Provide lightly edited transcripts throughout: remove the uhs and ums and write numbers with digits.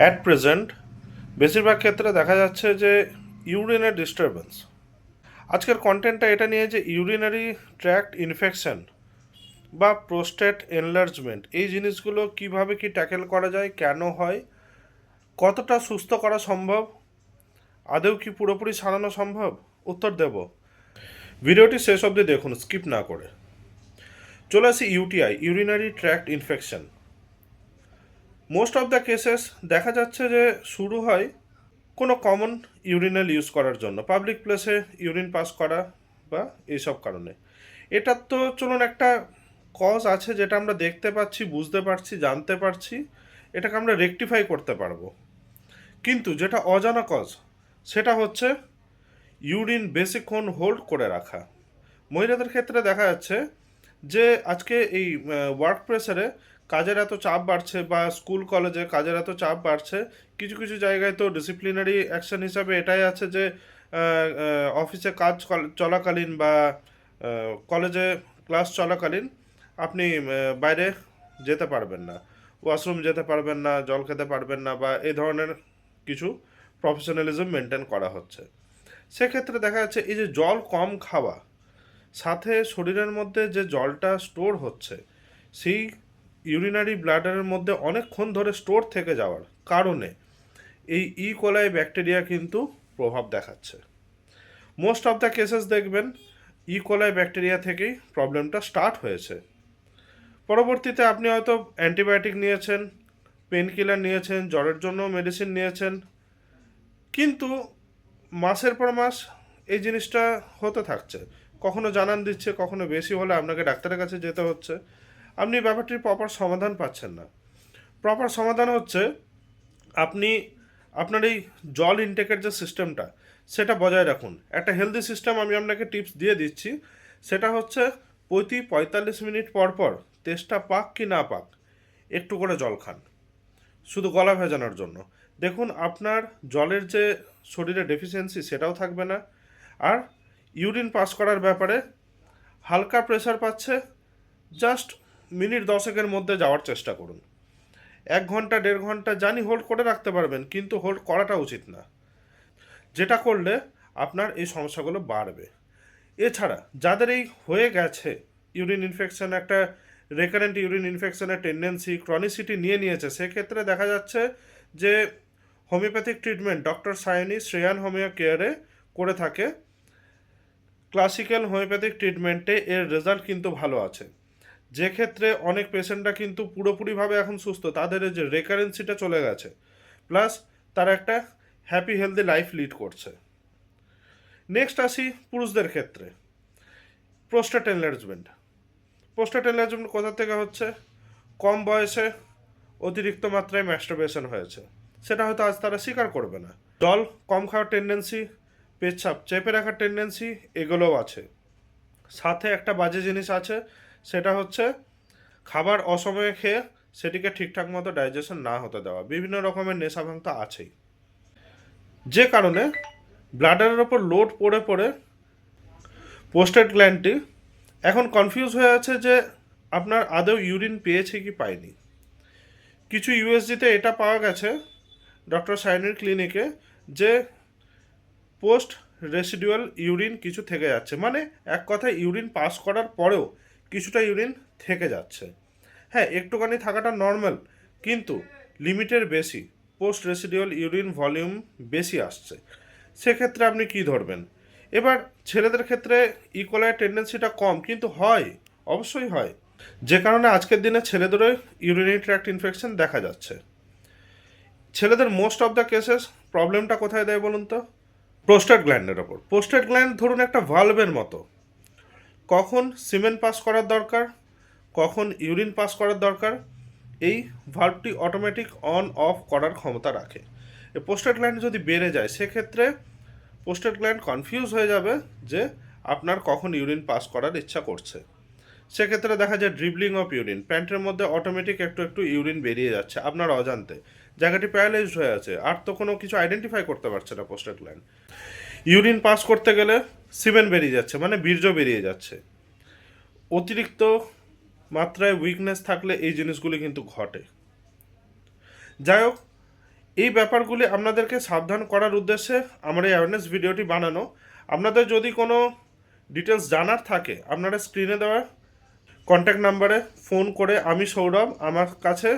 At present বেশিরভাগ ক্ষেত্রে দেখা যাচ্ছে যে ইউরিনের ডিস্টারবেন্স। আজকের কন্টেন্টটা এটা নিয়ে যে ইউরিনারি ট্র্যাক্ট ইনফেকশন বা প্রোস্টেট এনলার্জমেন্ট এই জিনিসগুলো কিভাবে কি ট্যাকেল করা যায়, কেন হয়, কতটা সুস্থ করা সম্ভব, আদৌ কি পুরোপুরি সারানো সম্ভব, উত্তর দেব। ভিডিওটি শেষ অবধি দেখুন, স্কিপ না করে। চলে আসি UTI, urinary tract infection. Most of the cases দেখা যাচ্ছে যে শুরু হয় কোনো কমন ইউরিনাল ইউজ করার জন্য, পাবলিক প্লেসে ইউরিন পাস করা বা এইসব কারণে। এটার তো চলুন একটা কজ আছে যেটা আমরা দেখতে পাচ্ছি, বুঝতে পারছি, জানতে পারছি, এটাকে আমরা রেকটিফাই করতে পারবো। কিন্তু যেটা অজানা কজ সেটা হচ্ছে ইউরিন বেশিক্ষণ হোল্ড করে রাখা। মহিলাদের ক্ষেত্রে দেখা যাচ্ছে যে আজকে এই ওয়ার্ক প্রেসারে কাজের এত চাপ বাড়ছে বা স্কুল কলেজে কাজের এত চাপ বাড়ছে, কিছু কিছু জায়গায় তো ডিসিপ্লিনারি অ্যাকশন হিসাবে এটাই আছে যে অফিসে কাজ চলাকালীন বা কলেজে ক্লাস চলাকালীন আপনি বাইরে যেতে পারবেন না, ওয়াশরুম যেতে পারবেন না, জল খেতে পারবেন না, বা এই ধরনের কিছু প্রফেশনালিজম মেনটেন করা হচ্ছে। সেক্ষেত্রে দেখা যাচ্ছে এই যে জল কম খাওয়া, সাথে শরীরের মধ্যে যে জলটা স্টোর হচ্ছে সেই ইউরিনারি ব্লাডারের মধ্যে অনেকক্ষণ ধরে স্টোর থেকে যাওয়ার কারণে এই ইকোলাই ব্যাকটেরিয়া কিন্তু প্রভাব দেখাচ্ছে। মোস্ট অফ দ্য কেসেস দেখবেন ইকোলাই ব্যাকটেরিয়া থেকেই প্রবলেমটা স্টার্ট হয়েছে। পরবর্তীতে আপনি হয়তো অ্যান্টিবায়োটিক নিয়েছেন, পেন কিলার নিয়েছেন, জ্বরের জন্য মেডিসিন নিয়েছেন, কিন্তু মাসের পর মাস এই জিনিসটা হতে থাকছে। কখনো জানান দিচ্ছে, কখনো বেশি হলে আপনাকে ডাক্তারের কাছে যেতে হচ্ছে। আপনি ব্যাপারটির প্রপার সমাধান পাচ্ছেন না। প্রপার সমাধান হচ্ছে আপনি আপনার এই জল ইনটেকের যে সিস্টেমটা সেটা বজায় রাখুন। একটা হেলদি সিস্টেম আমি আপনাকে টিপস দিয়ে দিচ্ছি, সেটা হচ্ছে প্রতি 45 মিনিট পর পর তেষ্টা পাক কি না পাক একটু করে জল খান, শুধু গলা ভেজানোর জন্য। দেখুন আপনার জলের যে শরীরে ডেফিসিয়েন্সি সেটাও থাকবে না। আর ইউরিন পাস করার ব্যাপারে হালকা প্রেশার পাচ্ছে, জাস্ট মিনিট 10 মধ্যে যাওয়ার চেষ্টা করুন। 1 ঘন্টা 1.5 ঘন্টা জানি হোল্ড করে রাখতে পারবেন, কিন্তু হোল্ড করাটা উচিত না, যেটা করলে আপনার এই সমস্যাগুলো বাড়বে। এছাড়া যাদের এই হয়ে গেছে ইউরিন ইনফেকশন, একটা রেকারেন্ট ইউরিন ইনফেকশনের টেন্ডেন্সি, ক্রনিসিটি নিয়ে নিয়েছে, সেক্ষেত্রে দেখা যাচ্ছে যে homeopathic treatment doctor Sayani Shreyan homeo কেয়ারে করে থাকে। ক্লাসিক্যাল হোমিওপ্যাথিক ট্রিটমেন্টে এর রেজাল্ট কিন্তু ভালো আছে, যে ক্ষেত্রে অনেক পেশেন্টরা কিন্তু পুরোপুরিভাবে এখন সুস্থ, তাদের যে রেকারেন্সিটা চলে গেছে, প্লাস তারা একটা হ্যাপি হেলদি লাইফ লিড করছে। নেক্সট আসি পুরুষদের ক্ষেত্রে, প্রোস্টেট এনলার্জমেন্ট। প্রোস্টেট এনলার্জমেন্ট কোথা থেকে হচ্ছে? কম বয়সে অতিরিক্ত মাত্রায় ম্যাস্টারবেশন হয়েছে, সেটা হয়তো আজ তারা স্বীকার করবে না। জল কম খাওয়ার টেন্ডেন্সি, পেচ্ছাপ চেপে রাখার টেন্ডেন্সি, এগুলোও আছে। সাথে একটা বাজে জিনিস আছে, সেটা হচ্ছে খাবার অসময়ে খেয়ে সেটিকে ঠিকঠাক মতো ডাইজেশন না হতে দেওয়া, বিভিন্ন রকমের নেশা ভাঙ তো আছেই, যে কারণে ব্লাডারের ওপর লোড পড়ে পড়ে পোস্টেট গ্ল্যান্ডটি এখন কনফিউজ হয়ে আছে যে আপনার আদৌ ইউরিন পেয়েছে কি পায়নি। কিছু ইউএসজিতে এটা পাওয়া গেছে ডক্টর সাইনির ক্লিনিকে, যে পোস্ট রেসিডুয়াল ইউরিন কিছু থেকে যাচ্ছে, মানে এক কথায় ইউরিন পাস করার পরেও কিছুটা ইউরিন থেকে যাচ্ছে। হ্যাঁ, একটুখানি থাকাটা নর্মাল, কিন্তু লিমিটের বেশি পোস্ট রেসিডুয়াল ইউরিন ভলিউম বেশি আসছে। সেক্ষেত্রে আপনি কি ধরবেন? এবার ছেলেদের ক্ষেত্রে ইকোলার টেন্ডেন্সিটা কম, কিন্তু হয়, অবশ্যই হয়, যে কারণে আজকের দিনে ছেলেদেরও ইউরিনারি ট্র্যাক্ট ইনফেকশন দেখা যাচ্ছে। ছেলেদের মোস্ট অফ দ্য কেসেস প্রবলেমটা কোথায় দেয় বলুন তো? প্রোস্টেট গ্ল্যান্ডের ওপর। প্রোস্টেট গ্ল্যান্ড ধরুন একটা ভালভের মতো, কখন সিমেন্ট পাস করার দরকার, কখন ইউরিন পাস করার দরকার, এই ভাল্বটি অটোমেটিক অন অফ করার ক্ষমতা রাখে। এই পোস্টেট গ্ল্যান্ড যদি বেড়ে যায়, সেক্ষেত্রে পোস্টেট গ্ল্যান্ড কনফিউজ হয়ে যাবে যে আপনার কখন ইউরিন পাস করার ইচ্ছা করছে। সেক্ষেত্রে দেখা যায় ড্রিবলিং অফ ইউরিন, প্যান্টের মধ্যে অটোমেটিক একটু একটু ইউরিন বেরিয়ে যাচ্ছে আপনার অজান্তে, জায়গাটি প্যারালাইজড হয়ে আছে, আর তো কোনো কিছু আইডেন্টিফাই করতে পারছে না পোস্টেট গ্ল্যান্ড। ইউরিন পাস করতে গেলে সিমেন বেরিয়ে যাচ্ছে, মানে বীর্য বেরিয়ে যাচ্ছে। অতিরিক্ত মাত্রায় উইকনেস থাকলে এই জিনিসগুলি কিন্তু ঘটে। যাই হোক, এই ব্যাপারগুলি আপনাদেরকে সাবধান করার উদ্দেশ্যে আমার এই অ্যাওয়ারনেস ভিডিওটি বানানো। আপনাদের যদি কোনো ডিটেলস জানার থাকে আপনারা স্ক্রিনে দেওয়া কন্ট্যাক্ট নাম্বারে ফোন করে আমি সৌরভ আমার কাছে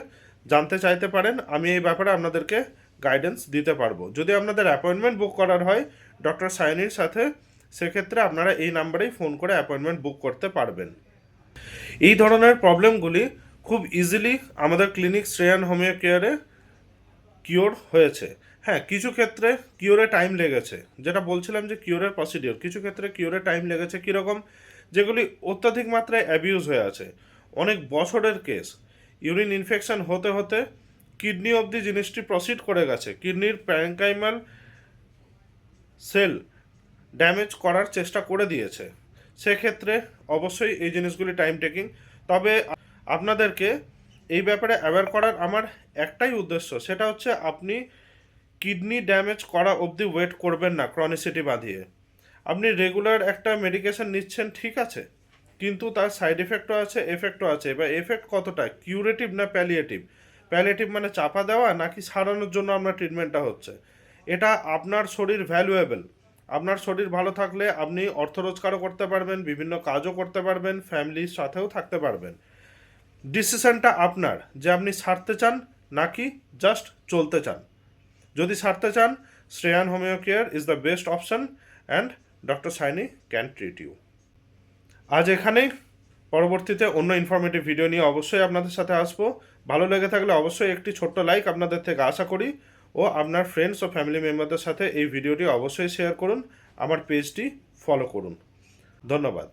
জানতে চাইতে পারেন। আমি এই ব্যাপারে আপনাদেরকে গাইডেন্স দিতে পারবো। যদি আপনাদের অ্যাপয়েন্টমেন্ট বুক করার হয় ডক্টর সাইনির সাথে, সেক্ষেত্রে আপনারা এই নাম্বারেই ফোন করে অ্যাপয়েন্টমেন্ট বুক করতে পারবেন। এই ধরনের প্রবলেমগুলি খুব ইজিলি আমাদের ক্লিনিক শ্রেয়ান হোমিও কেয়ারে কিওর হয়েছে। হ্যাঁ, কিছু ক্ষেত্রে কিওরে টাইম লেগেছে, যেটা বলছিলাম যে কিওরের প্রসিডিওর, কিছু ক্ষেত্রে কিওরে টাইম লেগেছে। কীরকম? যেগুলি অত্যাধিক মাত্রায় অ্যাবিউজ হয়ে আছে, অনেক বছরের কেস, ইউরিন ইনফেকশন হতে হতে কিডনি অবধি জিনিসটি প্রসিড করে গেছে, কিডনির প্যারেনকাইমাল সেল ড্যামেজ করার চেষ্টা করে দিয়েছে। সেক্ষেত্রে অবশ্যই এই জিনিসগুলি টাইম টেকিং। তবে আপনাদেরকে এই ব্যাপারে অ্যাওয়্যার করার আমার একটাই উদ্দেশ্য, সেটা হচ্ছে আপনি কিডনি ড্যামেজ করা অবধি ওয়েট করবেন না ক্রনিসিটি বাঁধিয়ে। আপনি রেগুলার একটা মেডিকেশন নিচ্ছেন, ঠিক আছে, কিন্তু তার সাইড এফেক্টও আছে, এফেক্টও আছে। এবার এফেক্ট কতটা, কিউরেটিভ না প্যালিয়েটিভ? প্যালিয়েটিভ মানে চাপা দেওয়া, নাকি সারানোর জন্য আপনার ট্রিটমেন্টটা হচ্ছে? এটা আপনার শরীর ভ্যালুয়েবল। আপনার শরীর ভালো থাকলে আপনি অর্থ রোজগারও করতে পারবেন, বিভিন্ন কাজও করতে পারবেন, ফ্যামিলির সাথেও থাকতে পারবেন। ডিসিশনটা আপনার, যে আপনি সারতে চান নাকি জাস্ট চলতে চান। যদি সারতে চান, Shreyan homeo care is the best option and doctor Saini can treat you. আজ এখানেই, পরবর্তীতে অন্য ইনফরমেটিভ ভিডিও নিয়ে অবশ্যই আপনাদের সাথে আসবো। ভালো লেগে থাকলে অবশ্যই একটি ছোট্ট লাইক আপনাদের থেকে আশা করি, ও আপনার ফ্রেন্ডস ও ফ্যামিলি মেম্বারদের সাথে এই ভিডিওটি অবশ্যই শেয়ার করুন। আমার পেজটি ফলো করুন। ধন্যবাদ।